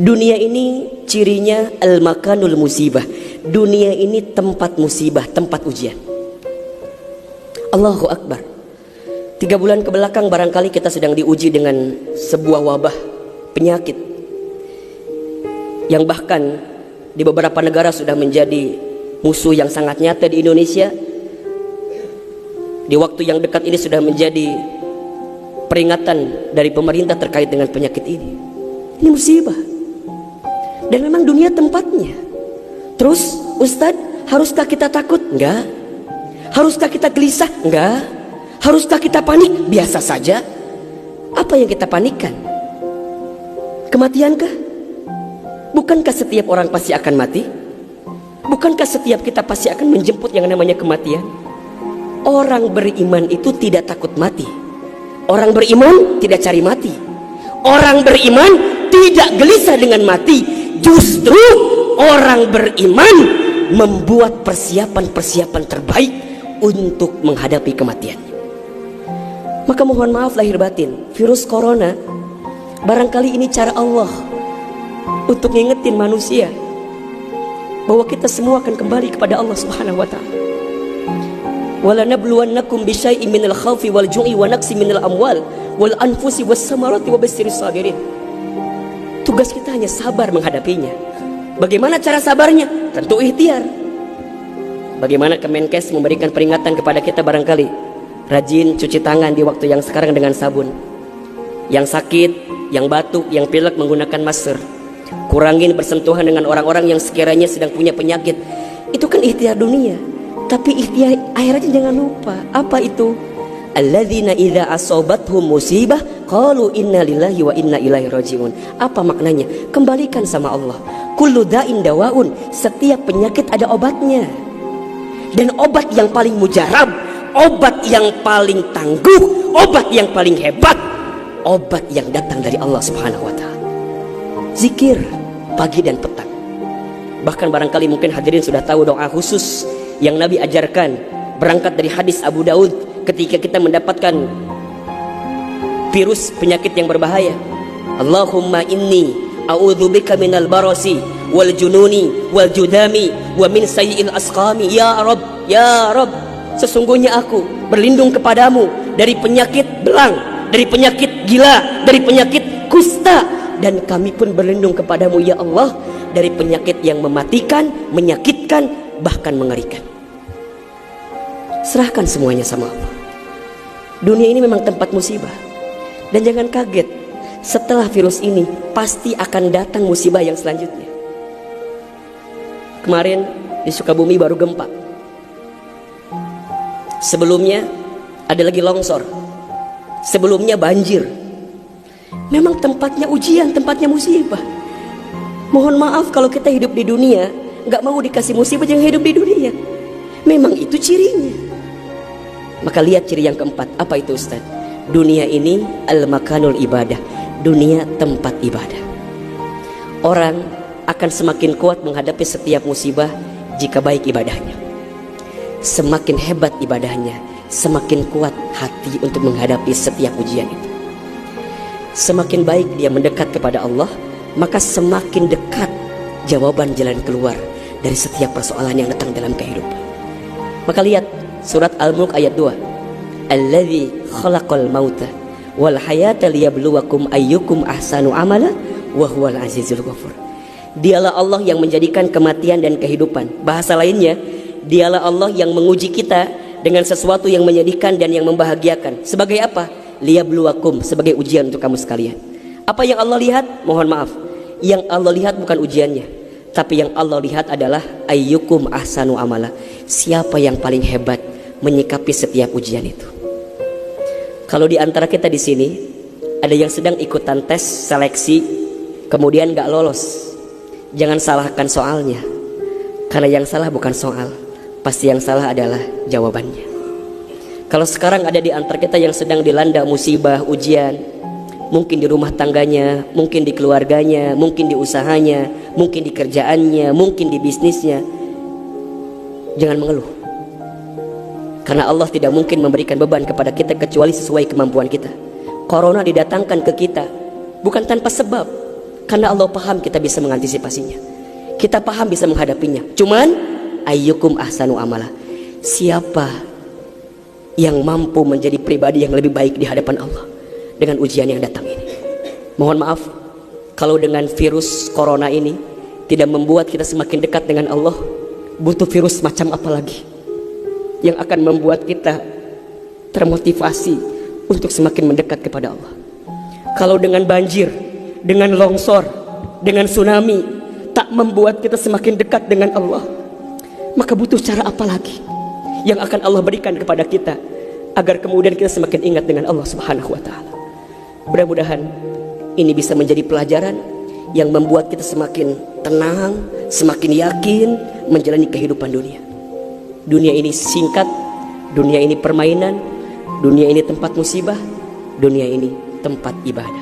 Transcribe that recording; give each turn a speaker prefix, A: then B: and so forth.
A: Dunia ini cirinya al-makanul musibah. Dunia ini tempat musibah, tempat ujian. Allahu Akbar. 3 bulan kebelakang barangkali kita sedang diuji dengan sebuah wabah, penyakit yang bahkan di beberapa negara sudah menjadi musuh yang sangat nyata. Di Indonesia di waktu yang dekat ini sudah menjadi peringatan dari pemerintah terkait dengan penyakit ini. Ini musibah. Dan memang dunia tempatnya. Terus, Ustadz, haruskah kita takut? Enggak. Haruskah kita gelisah? Enggak. Haruskah kita panik? Biasa saja. Apa yang kita panikkan? Kematiankah? Bukankah setiap orang pasti akan mati? Bukankah setiap kita pasti akan menjemput yang namanya kematian? Orang beriman itu tidak takut mati. Orang beriman tidak cari mati. Orang beriman tidak gelisah dengan mati. Justru orang beriman membuat persiapan-persiapan terbaik untuk menghadapi kematian. Maka mohon maaf lahir batin, virus corona barangkali ini cara Allah untuk ngingetin manusia bahwa kita semua akan kembali kepada Allah Subhanahu wa taala. Walanabluwannakum bisyai'in minal khaufi wal ju'i wa naqsin minal amwal wal anfusi was samarati wa basyirus sabirin. Tugas kita hanya sabar menghadapinya. Bagaimana cara sabarnya? Tentu ikhtiar. Bagaimana Kemenkes memberikan peringatan kepada kita barangkali? Rajin cuci tangan di waktu yang sekarang dengan sabun. Yang sakit, yang batuk, yang pilek menggunakan masker. Kurangin bersentuhan dengan orang-orang yang sekiranya sedang punya penyakit. Itu kan ikhtiar dunia. Tapi ikhtiar akhiratnya jangan lupa. Apa itu? Alladzina idza asobathum musibah qalu inna lillahi wa inna ilaihi rajiun. Apa maknanya? Kembalikan sama Allah. Kullu da'in dawaun. Setiap penyakit ada obatnya. Dan obat yang paling mujarab, obat yang paling tangguh, obat yang paling hebat, obat yang datang dari Allah Subhanahu wa taala. Zikir pagi dan petang. Bahkan barangkali mungkin hadirin sudah tahu doa khusus yang Nabi ajarkan berangkat dari hadis Abu Daud ketika kita mendapatkan virus penyakit yang berbahaya. Allahumma inni a'udzubika minal barasi wal jununi wal judami wa min sayyi'il asqami. Ya Rabb, ya Rabb, sesungguhnya aku berlindung kepadamu dari penyakit belang, dari penyakit gila, dari penyakit kusta, dan kami pun berlindung kepadamu ya Allah dari penyakit yang mematikan, menyakitkan, bahkan mengerikan. Serahkan semuanya sama Allah. Dunia ini memang tempat musibah. Dan jangan kaget, setelah virus ini pasti akan datang musibah yang selanjutnya. Kemarin di Sukabumi baru gempa. Sebelumnya ada lagi longsor. Sebelumnya banjir. Memang tempatnya ujian, tempatnya musibah. Mohon maaf kalau kita hidup di dunia gak mau dikasih musibah, jangan hidup di dunia. Memang itu cirinya. Maka lihat ciri yang keempat. Apa itu Ustaz? Dunia ini al-makanul ibadah. Dunia tempat ibadah. Orang akan semakin kuat menghadapi setiap musibah jika baik ibadahnya. Semakin hebat ibadahnya, semakin kuat hati untuk menghadapi setiap ujian itu. Semakin baik dia mendekat kepada Allah, maka semakin dekat jawaban jalan keluar dari setiap persoalan yang datang dalam kehidupan. Maka lihat surat Al-Mulk ayat 2. Alladzi khalaqal mauta wal hayata liyabluwakum ayyukum ahsanu amala wa huwal azizul ghafur. Dialah Allah yang menjadikan kematian dan kehidupan. Bahasa lainnya, dialah Allah yang menguji kita dengan sesuatu yang menyedihkan dan yang membahagiakan. Sebagai apa? Liyabluwakum, sebagai ujian untuk kamu sekalian. Apa yang Allah lihat? Mohon maaf, yang Allah lihat bukan ujiannya, tapi yang Allah lihat adalah ayyukum ahsanu amala. Siapa yang paling hebat menyikapi setiap ujian itu. Kalau di antara kita di sini ada yang sedang ikutan tes seleksi kemudian gak lolos, jangan salahkan soalnya, karena yang salah bukan soal, pasti yang salah adalah jawabannya. Kalau sekarang ada di antara kita yang sedang dilanda musibah, ujian, mungkin di rumah tangganya, mungkin di keluarganya, mungkin di usahanya, mungkin di kerjaannya, mungkin di bisnisnya, jangan mengeluh. Karena Allah tidak mungkin memberikan beban kepada kita kecuali sesuai kemampuan kita. Corona didatangkan ke kita bukan tanpa sebab. Karena Allah paham kita bisa mengantisipasinya, kita paham bisa menghadapinya. Cuman ayyukum ahsanu amala, siapa yang mampu menjadi pribadi yang lebih baik di hadapan Allah dengan ujian yang datang ini. Mohon maaf kalau dengan virus corona ini tidak membuat kita semakin dekat dengan Allah, butuh virus macam apa lagi yang akan membuat kita termotivasi untuk semakin mendekat kepada Allah. Kalau dengan banjir, dengan longsor, dengan tsunami tak membuat kita semakin dekat dengan Allah, maka butuh cara apa lagi yang akan Allah berikan kepada kita agar kemudian kita semakin ingat dengan Allah Subhanahu wa taala. Mudah-mudahan ini bisa menjadi pelajaran yang membuat kita semakin tenang, semakin yakin menjalani kehidupan dunia. Dunia ini singkat, dunia ini permainan, dunia ini tempat musibah, dunia ini tempat ibadah.